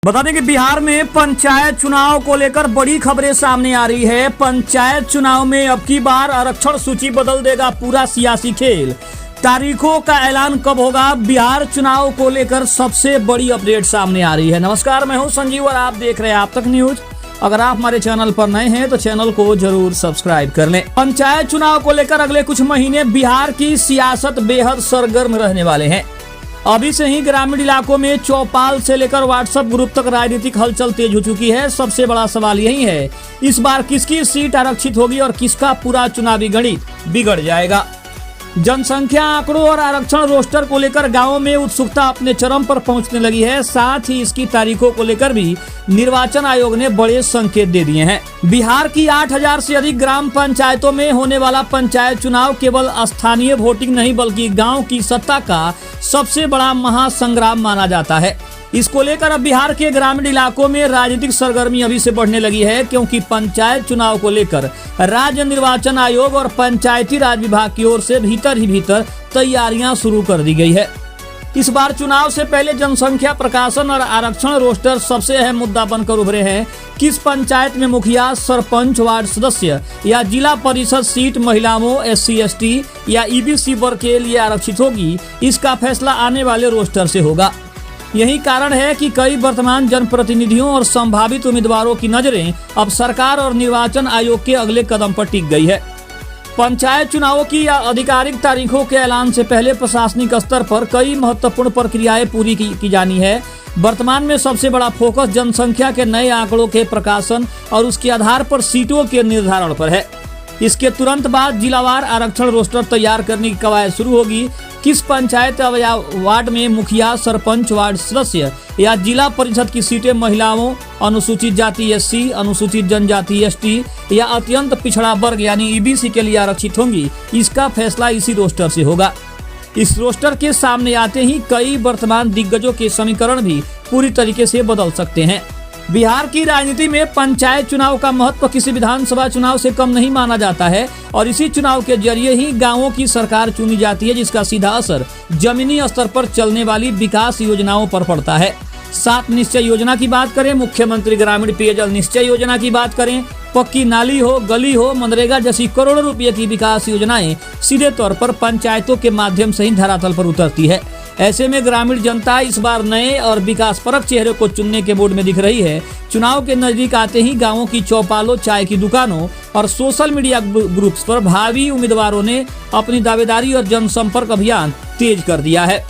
बता दें कि बिहार में पंचायत चुनाव को लेकर बड़ी खबरें सामने आ रही है। पंचायत चुनाव में अब की बार आरक्षण सूची बदल देगा पूरा सियासी खेल। तारीखों का ऐलान कब होगा, बिहार चुनाव को लेकर सबसे बड़ी अपडेट सामने आ रही है। नमस्कार, मैं हूं संजीव और आप देख रहे हैं आप तक न्यूज। अगर आप हमारे चैनल पर नए हैं तो चैनल को जरूर सब्सक्राइब कर लें। पंचायत चुनाव को लेकर अगले कुछ महीने बिहार की सियासत बेहद सरगर्म रहने वाले हैं। अभी से ही ग्रामीण इलाकों में चौपाल से लेकर व्हाट्सएप ग्रुप तक राजनीतिक हलचल तेज हो चुकी है। सबसे बड़ा सवाल यही है, इस बार किसकी सीट आरक्षित होगी और किसका पूरा चुनावी गणित बिगड़ जाएगा। जनसंख्या आंकड़ों और आरक्षण रोस्टर को लेकर गांवों में उत्सुकता अपने चरम पर पहुंचने लगी है। साथ ही इसकी तारीखों को लेकर भी निर्वाचन आयोग ने बड़े संकेत दे दिए हैं। बिहार की 8000 से अधिक ग्राम पंचायतों में होने वाला पंचायत चुनाव केवल स्थानीय वोटिंग नहीं बल्कि गांव की सत्ता का सबसे बड़ा महासंग्राम माना जाता है। इसको लेकर अब बिहार के ग्रामीण इलाकों में राजनीतिक सरगर्मी अभी से बढ़ने लगी है, क्योंकि पंचायत चुनाव को लेकर राज्य निर्वाचन आयोग और पंचायती राज विभाग की ओर से भीतर ही भीतर तैयारियां शुरू कर दी गई है। इस बार चुनाव से पहले जनसंख्या प्रकाशन और आरक्षण रोस्टर सबसे अहम मुद्दा बनकर उभरे हैं। किस पंचायत में मुखिया, सरपंच, वार्ड सदस्य या जिला परिषद सीट महिलाओं, SC ST या EBC वर्ग के लिए आरक्षित होगी, इसका फैसला आने वाले रोस्टर से होगा। यही कारण है कि कई वर्तमान जनप्रतिनिधियों और संभावित उम्मीदवारों की नजरें अब सरकार और निर्वाचन आयोग के अगले कदम पर टिक गई है। पंचायत चुनावों की आधिकारिक तारीखों के ऐलान से पहले प्रशासनिक स्तर पर कई महत्वपूर्ण प्रक्रियाएं पूरी की जानी है। वर्तमान में सबसे बड़ा फोकस जनसंख्या के नए आंकड़ों के प्रकाशन और उसके आधार पर सीटों के निर्धारण पर है। इसके तुरंत बाद जिलावार आरक्षण रोस्टर तैयार करने की कवायद शुरू होगी। किस पंचायत या वार्ड में मुखिया, सरपंच, वार्ड सदस्य या जिला परिषद की सीटें महिलाओं, अनुसूचित जाति SC, अनुसूचित जनजाति ST या अत्यंत पिछड़ा वर्ग यानी EBC के लिए आरक्षित होंगी, इसका फैसला इसी रोस्टर से होगा। इस रोस्टर के सामने आते ही कई वर्तमान दिग्गजों के समीकरण भी पूरी तरीके से बदल सकते हैं। बिहार की राजनीति में पंचायत चुनाव का महत्व किसी विधानसभा चुनाव से कम नहीं माना जाता है और इसी चुनाव के जरिए ही गांवों की सरकार चुनी जाती है, जिसका सीधा असर जमीनी स्तर पर चलने वाली विकास योजनाओं पर पड़ता है। 7 निश्चय योजना की बात करें, मुख्यमंत्री ग्रामीण पेयजल निश्चय योजना की बात करें, पक्की नाली हो, गली हो, मनरेगा जैसी करोड़ों रुपये की विकास योजनाएं सीधे तौर पर पंचायतों के माध्यम से ही धरातल पर उतरती है। ऐसे में ग्रामीण जनता इस बार नए और विकास परक चेहरे को चुनने के मूड में दिख रही है। चुनाव के नजदीक आते ही गांवों की चौपालों, चाय की दुकानों और सोशल मीडिया ग्रुप्स पर भावी उम्मीदवारों ने अपनी दावेदारी और जनसंपर्क अभियान तेज कर दिया है।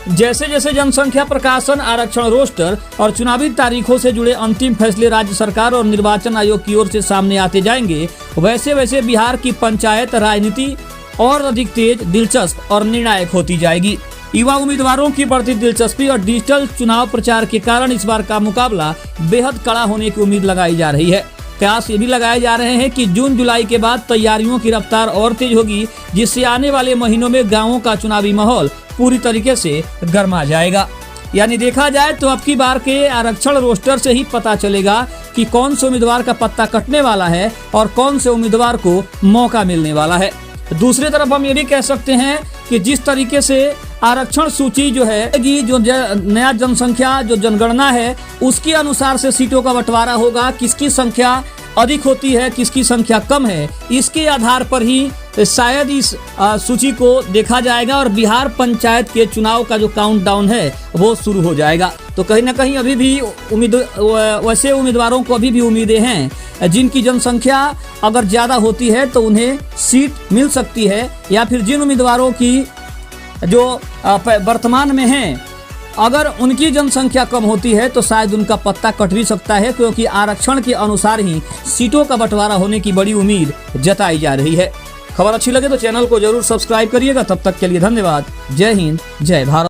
जैसे जैसे जनसंख्या प्रकाशन, आरक्षण रोस्टर और चुनावी तारीखों से जुड़े अंतिम फैसले राज्य सरकार और निर्वाचन आयोग की ओर से सामने आते जाएंगे, वैसे वैसे बिहार की पंचायत राजनीति और अधिक तेज, दिलचस्प और निर्णायक होती जाएगी। युवा उम्मीदवारों की बढ़ती दिलचस्पी और डिजिटल चुनाव प्रचार के कारण इस बार का मुकाबला बेहद कड़ा होने की उम्मीद लगाई जा रही है। कयास ये भी लगाए जा रहे हैं कि जून जुलाई के बाद तैयारियों की रफ्तार और तेज होगी, जिससे आने वाले महीनों में गांवों का चुनावी माहौल पूरी तरीके से गर्मा जाएगा। यानी देखा जाए तो अब की बार के आरक्षण रोस्टर से ही पता चलेगा कि कौन से उम्मीदवार का पत्ता कटने वाला है और कौन से उम्मीदवार को मौका मिलने वाला है। दूसरी तरफ हम ये भी कह सकते हैं कि जिस तरीके से आरक्षण सूची जो है, जो नया जनसंख्या जो जनगणना है उसके अनुसार से सीटों का बंटवारा होगा। किसकी संख्या अधिक होती है, किसकी संख्या कम है, इसके आधार पर ही शायद इस सूची को देखा जाएगा और बिहार पंचायत के चुनाव का जो काउंटडाउन है वो शुरू हो जाएगा। तो कहीं ना कहीं अभी भी वैसे उम्मीदवारों को अभी भी उम्मीदें हैं जिनकी जनसंख्या अगर ज्यादा होती है तो उन्हें सीट मिल सकती है, या फिर जिन उम्मीदवारों की जो वर्तमान में हैं अगर उनकी जनसंख्या कम होती है तो शायद उनका पत्ता कट भी सकता है, क्योंकि आरक्षण के अनुसार ही सीटों का बंटवारा होने की बड़ी उम्मीद जताई जा रही है। खबर अच्छी लगे तो चैनल को जरूर सब्सक्राइब करिएगा। तब तक के लिए धन्यवाद। जय हिंद, जय भारत।